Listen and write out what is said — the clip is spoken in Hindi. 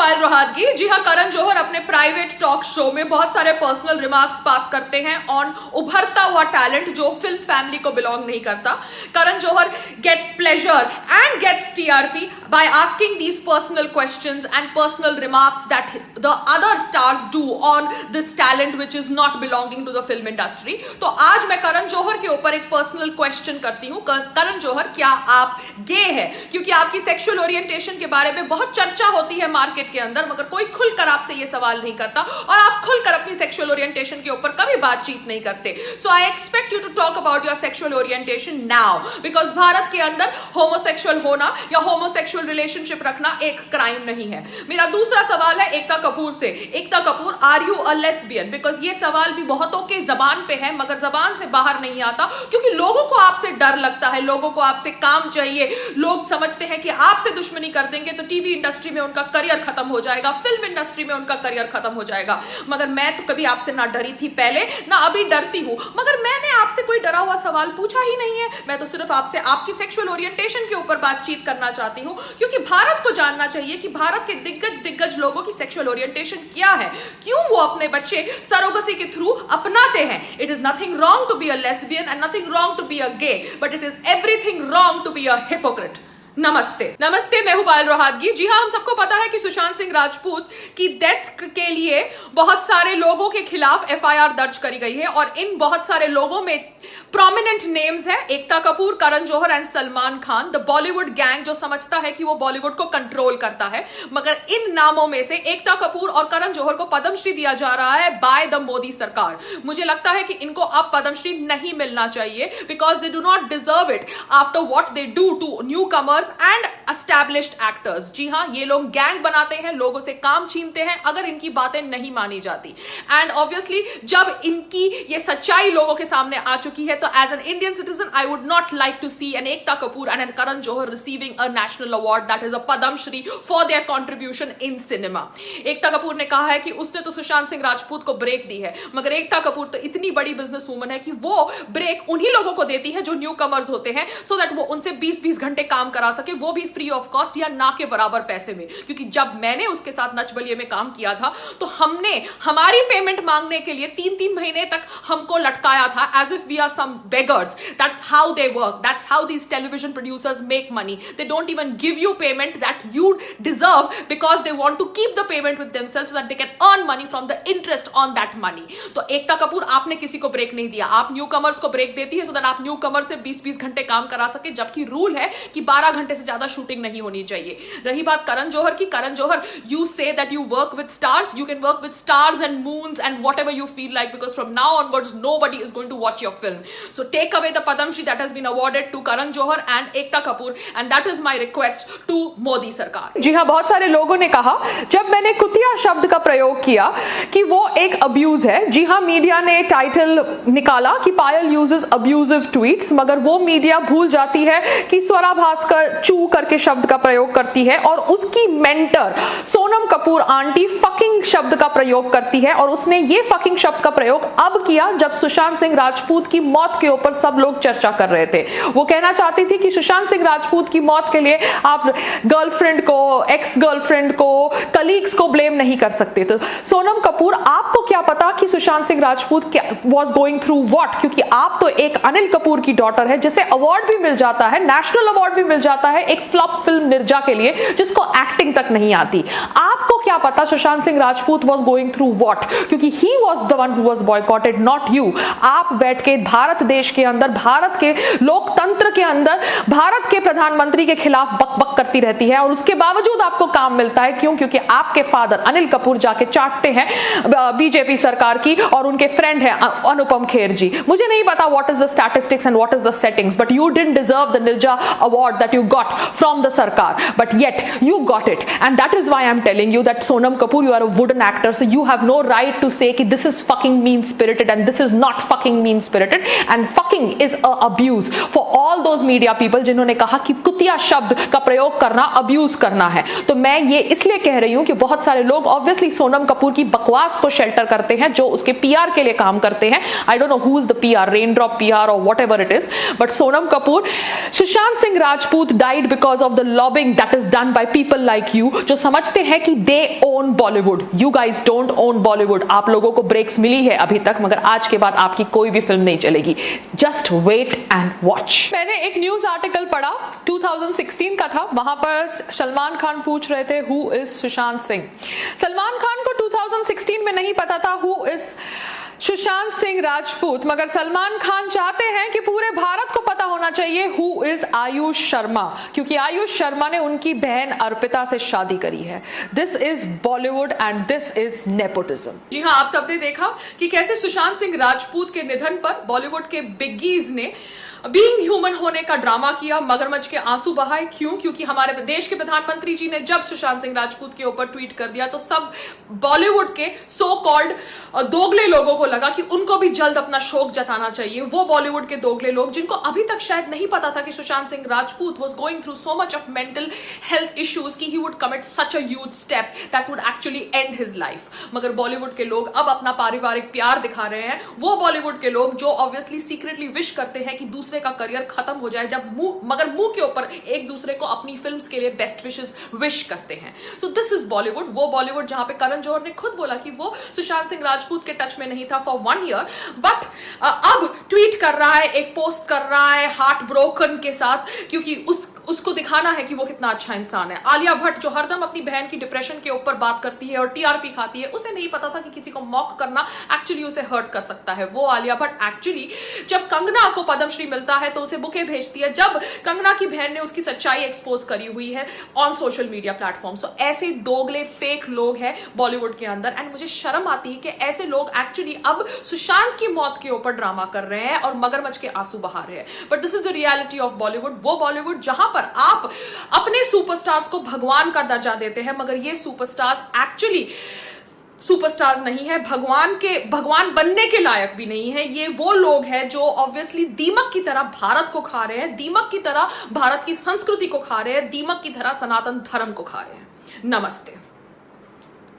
पायल रोहतगी। जी हाँ, करण जौहर अपने प्राइवेट टॉक शो में बहुत सारे पर्सनल रिमार्क्स पास करते हैं ऑन उभरता हुआ टैलेंट जो फिल्म फैमिली को बिलोंग नहीं करता। Karan Johar gets pleasure and gets TRP by asking these personal questions and personal remarks that the other stars do on this talent which is not belonging to the film industry। तो आज मैं करण जौहर के ऊपर एक पर्सनल क्वेश्चन करती हूँ। करण जौहर, क्या आप गे हैं? क्योंकि आपकी सेक्सुअल ओरिएंटेशन के बारे में बहुत चर्चा होती है मार्केट के अंदर, मगर कोई खुलकर आपसे ये सवाल नहीं करता और आप खुलकर अपनी सेक्सुअल ओरिएंटेशन के ऊपर कभी बातचीत नहीं करते। So I expect you to talk about your sexual orientation now, because Bharat के अंदर होमोसेक्सुअल होना या होमोसेक्सुअल रिलेशनशिप रखना एक क्राइम नहीं है। मेरा दूसरा सवाल है एकता कपूर से। Ekta Kapoor, are you a lesbian? Because ये सवाल भी बहुतों के जबान पे है मगर जबान से बाहर नहीं आता, क्योंकि लोगों को आपसे डर लगता है, लोगों को आपसे काम चाहिए। लोग समझते हैं कि आपसे दुश्मनी कर देंगे तो टीवी इंडस्ट्री में उनका करियर खत्म हो जाएगा, फिल्म इंडस्ट्री में उनका करियर खत्म हो जाएगा। मगर मैं तो कभी आपसे ना डरी थी पहले, ना अभी डरती हूं, मगर मैंने आपसे कोई डरा हुआ सवाल पूछा ही नहीं है। मैं तो सिर्फ आपसे आपकी सेक्सुअल ओरिएंटेशन के ऊपर बातचीत करना चाहती हूं, क्योंकि भारत को जानना चाहिए कि भारत के दिग्गज लोगों की सेक्सुअल ओरिएंटेशन क्या है, क्यों वो अपने बच्चे सरोगसी के थ्रू अपनाते हैं। It is nothing wrong to be a lesbian and nothing wrong to be a gay, but it is everything wrong to be a hypocrite. नमस्ते, मैं हूं पायल रोहतगी। जी हां, हम सबको पता है कि सुशांत सिंह राजपूत की डेथ के लिए बहुत सारे लोगों के खिलाफ एफआईआर दर्ज करी गई है और इन बहुत सारे लोगों में प्रोमिनेंट नेम्स है Ekta Kapoor, Karan Johar and Salman Khan, the Bollywood gang जो समझता है कि वो बॉलीवुड को कंट्रोल करता है। मगर इन नामों में से एकता कपूर और करण जौहर को पद्मश्री दिया जा रहा है बाय द मोदी सरकार। मुझे लगता है कि इनको अब पद्मश्री नहीं मिलना चाहिए, because they do not deserve it after what they do to newcomers and established actors. जी हां, ये लोग गैंग बनाते हैं, लोगों से काम छीनते हैं अगर इनकी बातें नहीं मानी जाती। एंड ऑब्वियसली जब इनकी ये सच्चाई लोगों के सामने आ चुकी है, तो as an Indian citizen I would not like to see an Ekta Kapoor and an Karan Johar receiving a national award that is a Padmashri for their contribution in cinema. Ekta Kapoor ने कहा है कि उसने तो सुशांत सिंह राजपूत को ब्रेक दी है, मगर एकता कपूर तो इतनी बड़ी बिजनेस वूमन है कि वो ब्रेक उन्हीं लोगों को देती है जो न्यू कमर्स होते हैं, सो दैट वो उनसे 20-20 घंटे काम करा सके, वो भी फ्री ऑफ कॉस्ट या ना के बराबर पैसे में। क्योंकि जब मैंने उसके साथ नच बलिए में काम किया था तो हमने हमारी पेमेंट मांगने के लिए 3-3 महीने तक हमको लटकाया था, as if we are some beggars. That's how they work, that's how these television producers make money. They don't even give you payment that you deserve because they want to keep the payment with themselves so that they can earn money from the interest on that money. तो एकता कपूर, आपने किसी को ब्रेक नहीं दिया, आप न्यू कमर्स को ब्रेक देती है सो दैट आप न्यू कमर से 20-20 घंटे काम करा सके, जबकि रूल है कि 12 घंटे से ज्यादा शूटिंग नहीं होनी चाहिए। रही बात करण जौहर की, Karan Johar, you say that you work with stars, you can work with stars and moons and whatever you feel like, because from now onwards nobody is going to watch your film. So take away the Padmashri that has been awarded to Karan Johar and Ekta Kapoor, and that is my request to Modi सरकार। जी हाँ, बहुत सारे लोगों ने कहा जब मैंने कुतिया शब्द का प्रयोग किया कि वो एक अब्यूज है। जी हाँ, मीडिया ने टाइटल निकाला कि पायल यूजेस अब्यूजिव ट्वीट्स, मगर वो मीडिया भूल जाती है कि स्वरा भास्कर चू करके शब्द का प्रयोग करती है और उसकी mentor Sonam Kapoor aunty fucking शब्द का प्रयोग करती है, और उसने ये फकिंग शब्द का प्रयोग अब किया जब सुशांत सिंह राजपूत की मौत के ऊपर सब लोग चर्चा कर रहे थे। वो कहना चाहती थी कि सुशांत सिंह राजपूत की मौत के लिए आप गर्लफ्रेंड को, एक्स गर्लफ्रेंड को, कलीग्स को ब्लेम नहीं कर सकते। तो सोनम कपूर, आपको क्या पता कि Sushant Singh Rajput was going through what, क्योंकि आप तो एक अनिल कपूर की डॉटर है जिसे अवार्ड भी मिल जाता है, नेशनल अवार्ड भी मिल जाता है एक फ्लॉप फिल्म निर्जा के लिए जिसको एक्टिंग तक नहीं आती। आपको क्या पता Sushant Singh Rajput was going through what, क्योंकि he was the one who was boycotted, not you. आप बैठ के भारत देश के अंदर, भारत के लोकतंत्र के अंदर भारत के प्रधानमंत्री के खिलाफ बकबक करती रहती है और उसके बावजूद आपको काम मिलता है। क्यों? क्योंकि आपके फादर अनिल कपूर जाके चाटते हैं बीजेपी सरकार की और उनके फ्रेंड है अनुपम खेर जी। मुझे नहीं पता what is the statistics and what is the settings, but you didn't deserve the Nirja award that you got from the सरकार, but yet you got it, and that is why I'm telling you that Sonam Kapoor, you are a wooden actor, so you have no right to say कि this is fucking mean spirited and this is not fucking mean spirited, and fucking is a abuse for all those media people जिन्होंने कहा कि कुतिया शब्द का प्रयोग करना अब्यूज करना है। तो मैं ये इसलिए कह रही हूं कि बहुत सारे लोग ऑब्वियसली सोनम कपूर की बकवास को शेल्टर करते हैं, जो उसके पीआर के लिए काम करते हैं। I don't know who is the PR, raindrop PR और whatever it is, but Sonam Kapoor, Sushant Singh Rajput died because of the lobbying that is done by people like you, जो समझते हैं कि they own Bollywood. You guys don't own Bollywood. आप लोगों को ब्रेक्स मिली है अभी तक, मगर आज के बाद आपकी कोई भी फिल्म नहीं चलेगी। Just wait and watch. मैंने एक न्यूज आर्टिकल पढ़ा, 2016 का था, वहां पर सलमान खान पूछ रहे थे हु इज सुशांत सिंह। सलमान खान को 2016 में नहीं पता था हु इज सुशांत सिंह राजपूत, मगर सलमान खान चाहते हैं कि पूरे भारत को पता होना चाहिए हु इज आयुष शर्मा, क्योंकि आयुष शर्मा ने उनकी बहन अर्पिता से शादी करी है। This is Bollywood and this is nepotism. जी हाँ, आप सबने देखा कि कैसे सुशांत सिंह राजपूत के निधन पर बॉलीवुड के बिगीज ने बीइंग ह्यूमन होने का ड्रामा किया, मगरमच्छ के आंसू बहाए। क्यों? क्योंकि हमारे देश के प्रधानमंत्री जी ने जब सुशांत सिंह राजपूत के ऊपर ट्वीट कर दिया तो सब बॉलीवुड के सो कॉल्ड दोगले लोगों को लगा कि उनको भी जल्द अपना शोक जताना चाहिए। वो बॉलीवुड के दोगले लोग जिनको अभी तक शायद नहीं पता था कि Sushant Singh Rajput was going through so much of mental health issues कि he would commit such a huge step that would actually end his life. मगर बॉलीवुड के लोग अब अपना पारिवारिक प्यार दिखा रहे हैं। वो बॉलीवुड के लोग जो ऑब्वियसली सीक्रेटली विश करते हैं कि दूसरे का करियर खत्म हो जाए, जब मुंह के ऊपर एक दूसरे को अपनी फिल्म्स के लिए बेस्ट विशेस विश करते हैं। So this is Bollywood. वो बॉलीवुड जहां पे करण जौहर ने खुद बोला कि वो सुशांत सिंह राजपूत के टच में नहीं था फॉर 1 ईयर, बट अब ट्वीट कर रहा है, एक पोस्ट कर रहा है हार्ट ब्रोकन के साथ, क्योंकि उसको दिखाना है कि वो कितना अच्छा इंसान है। आलिया भट्ट जो हरदम अपनी बहन की डिप्रेशन के ऊपर बात करती है और टीआरपी खाती है, उसे नहीं पता था कि किसी को मॉक करना एक्चुअली उसे हर्ट कर सकता है। वो आलिया भट्ट एक्चुअली जब कंगना को पद्मश्री मिलता है तो उसे बुके भेजती है, जब कंगना की बहन ने उसकी सच्चाई एक्सपोज करी हुई है ऑन सोशल मीडिया प्लेटफॉर्म। सो ऐसे दोगले फेक लोग हैं बॉलीवुड के अंदर, एंड मुझे शर्म आती है कि ऐसे लोग एक्चुअली अब सुशांत की मौत के ऊपर ड्रामा कर रहे हैं और मगरमच्छ के आंसू बहा रहे हैं। But this is the reality of Bollywood. वो बॉलीवुड जहां पर आप अपने सुपरस्टार्स को भगवान का दर्जा देते हैं, मगर ये सुपरस्टार्स एक्चुअली सुपरस्टार्स नहीं है, भगवान बनने के लायक भी नहीं है। ये वो लोग हैं जो ऑब्वियसली दीमक की तरह भारत को खा रहे हैं, दीमक की तरह भारत की संस्कृति को खा रहे हैं, दीमक की तरह सनातन धर्म को खा रहे हैं। नमस्ते।